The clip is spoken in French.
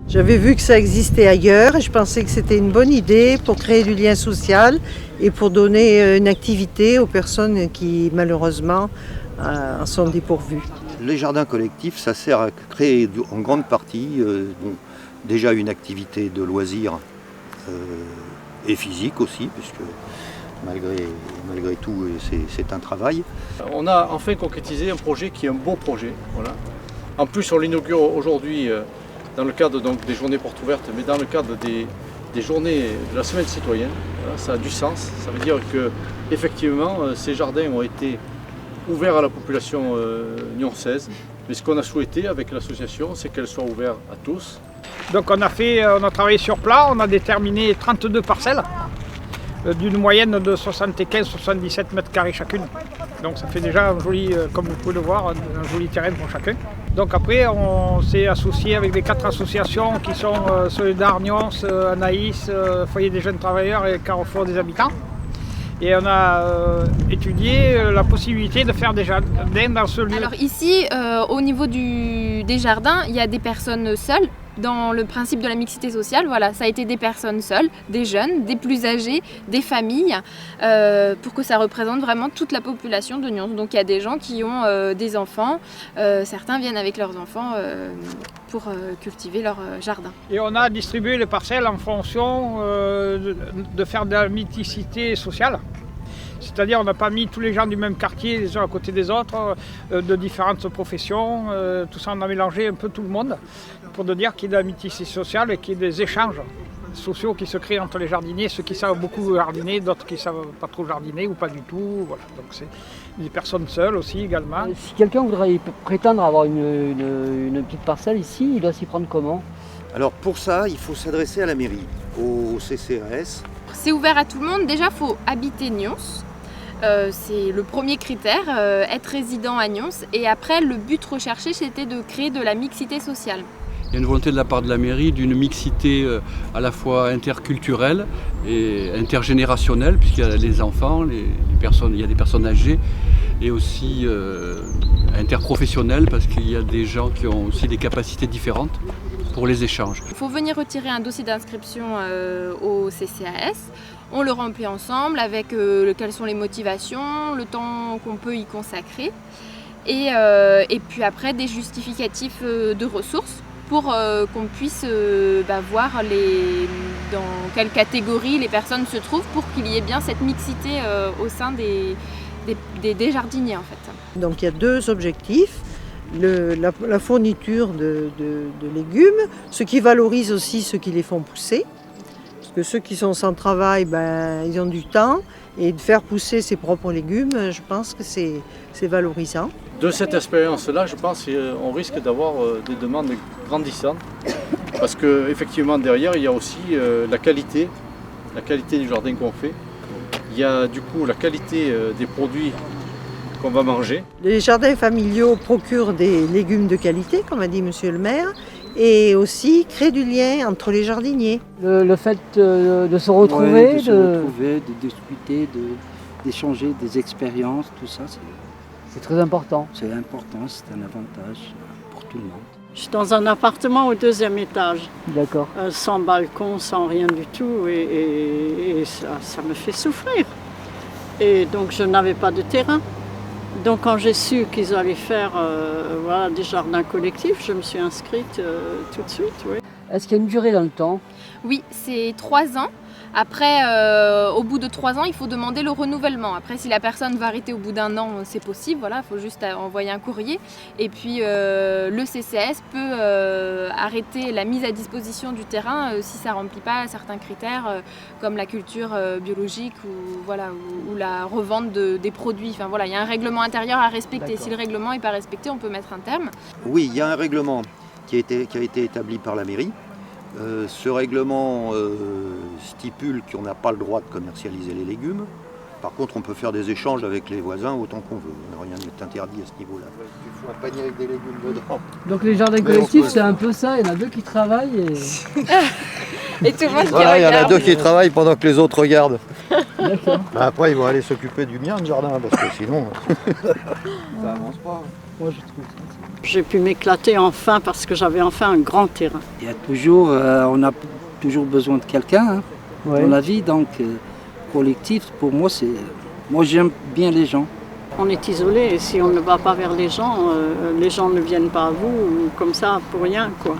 J'avais vu que ça existait ailleurs et je pensais que c'était une bonne idée pour créer du lien social et pour donner une activité aux personnes qui malheureusement en sont dépourvues. Les jardins collectifs, ça sert à créer en grande partie déjà une activité de loisirs et physique aussi, puisque malgré tout c'est un travail. On a enfin concrétisé un projet qui est un beau projet. Voilà. En plus on l'inaugure aujourd'hui dans le cadre donc, des journées portes ouvertes, mais dans le cadre des journées de la semaine citoyenne. Voilà, ça a du sens, ça veut dire que effectivement ces jardins ont été ouverts à la population nyonçaise. Mais ce qu'on a souhaité avec l'association, c'est qu'elle soit ouverte à tous. Donc on a travaillé sur plat, on a déterminé 32 parcelles d'une moyenne de 75-77 mètres carrés chacune. Donc ça fait déjà un joli, comme vous pouvez le voir, un joli terrain pour chacun. Donc après on s'est associé avec les 4 associations qui sont Solidaires Nyons, Anaïs, Foyer des jeunes travailleurs et Carrefour des habitants. Et on a étudié la possibilité de faire des jardins dans ce lieu. Alors ici, au niveau des jardins, il y a des personnes seules. Dans le principe de la mixité sociale, voilà, ça a été des personnes seules, des jeunes, des plus âgés, des familles, pour que ça représente vraiment toute la population de Nyons. Donc il y a des gens qui ont des enfants, certains viennent avec leurs enfants pour cultiver leur jardin. Et on a distribué les parcelles en fonction de faire de la mixité sociale. C'est-à-dire on n'a pas mis tous les gens du même quartier les uns à côté des autres, de différentes professions, tout ça on a mélangé un peu tout le monde pour dire qu'il y a de la mixité sociale et qu'il y ait des échanges sociaux qui se créent entre les jardiniers, ceux qui savent beaucoup jardiner, d'autres qui ne savent pas trop jardiner ou pas du tout. Voilà. Donc c'est des personnes seules aussi également. Si quelqu'un voudrait prétendre avoir une petite parcelle ici, il doit s'y prendre comment? Alors pour ça, il faut s'adresser à la mairie, au CCAS. C'est ouvert à tout le monde. Déjà, il faut habiter Nyons. C'est le premier critère, être résident à Nyons. Et après, le but recherché, c'était de créer de la mixité sociale. Il y a une volonté de la part de la mairie d'une mixité à la fois interculturelle et intergénérationnelle, puisqu'il y a les enfants, il y a des personnes âgées, et aussi interprofessionnelle, parce qu'il y a des gens qui ont aussi des capacités différentes pour les échanges. Il faut venir retirer un dossier d'inscription au CCAS. On le remplit ensemble avec quelles sont les motivations, le temps qu'on peut y consacrer, et puis après des justificatifs de ressources pour qu'on puisse voir dans quelle catégorie les personnes se trouvent pour qu'il y ait bien cette mixité au sein des jardiniers en fait. Donc il y a 2 objectifs. La fourniture de légumes, ce qui valorise aussi ceux qui les font pousser. Parce que ceux qui sont sans travail, ils ont du temps. Et de faire pousser ses propres légumes, je pense que c'est valorisant. De cette expérience-là, je pense qu'on risque d'avoir des demandes grandissantes. Parce qu'effectivement, derrière, il y a aussi la qualité du jardin qu'on fait. Il y a du coup la qualité des produits qu'on va manger. Les jardins familiaux procurent des légumes de qualité, comme a dit monsieur le maire, et aussi créent du lien entre les jardiniers. Le fait de se retrouver, de discuter, d'échanger des expériences, tout ça, c'est très important. C'est important, c'est un avantage pour tout le monde. Je suis dans un appartement au 2e étage. D'accord. Sans balcon, sans rien du tout, et ça me fait souffrir. Et donc je n'avais pas de terrain. Donc quand j'ai su qu'ils allaient faire des jardins collectifs, je me suis inscrite tout de suite. Oui. Est-ce qu'il y a une durée dans le temps? Oui, c'est 3 ans. Après, au bout de 3 ans, il faut demander le renouvellement. Après, si la personne va arrêter au bout d'1 an, c'est possible. Voilà, il faut juste envoyer un courrier. Et puis, le CCAS peut arrêter la mise à disposition du terrain si ça ne remplit pas certains critères, comme la culture biologique ou la revente des produits. Enfin, voilà, il y a un règlement intérieur à respecter. D'accord. Si le règlement n'est pas respecté, on peut mettre un terme. Oui, il y a un règlement qui a été établi par la mairie. Ce règlement stipule qu'on n'a pas le droit de commercialiser les légumes. Par contre, on peut faire des échanges avec les voisins autant qu'on veut. Rien n'est interdit à ce niveau-là. Il faut un panier avec des légumes dedans. Donc les jardins collectifs, c'est un peu ça. Il y en a 2 qui travaillent Et tout le monde Voilà, il y en a 2 qui travaillent pendant que les autres regardent. D'accord. Après, ils vont aller s'occuper du mien de jardin, parce que sinon, ça avance pas. Moi, je trouve ça. J'ai pu m'éclater enfin parce que j'avais enfin un grand terrain. Il y a toujours, on a toujours besoin de quelqu'un dans la vie, donc collectif, pour moi, c'est... Moi, j'aime bien les gens. On est isolé et si on ne va pas vers les gens ne viennent pas à vous comme ça pour rien, quoi.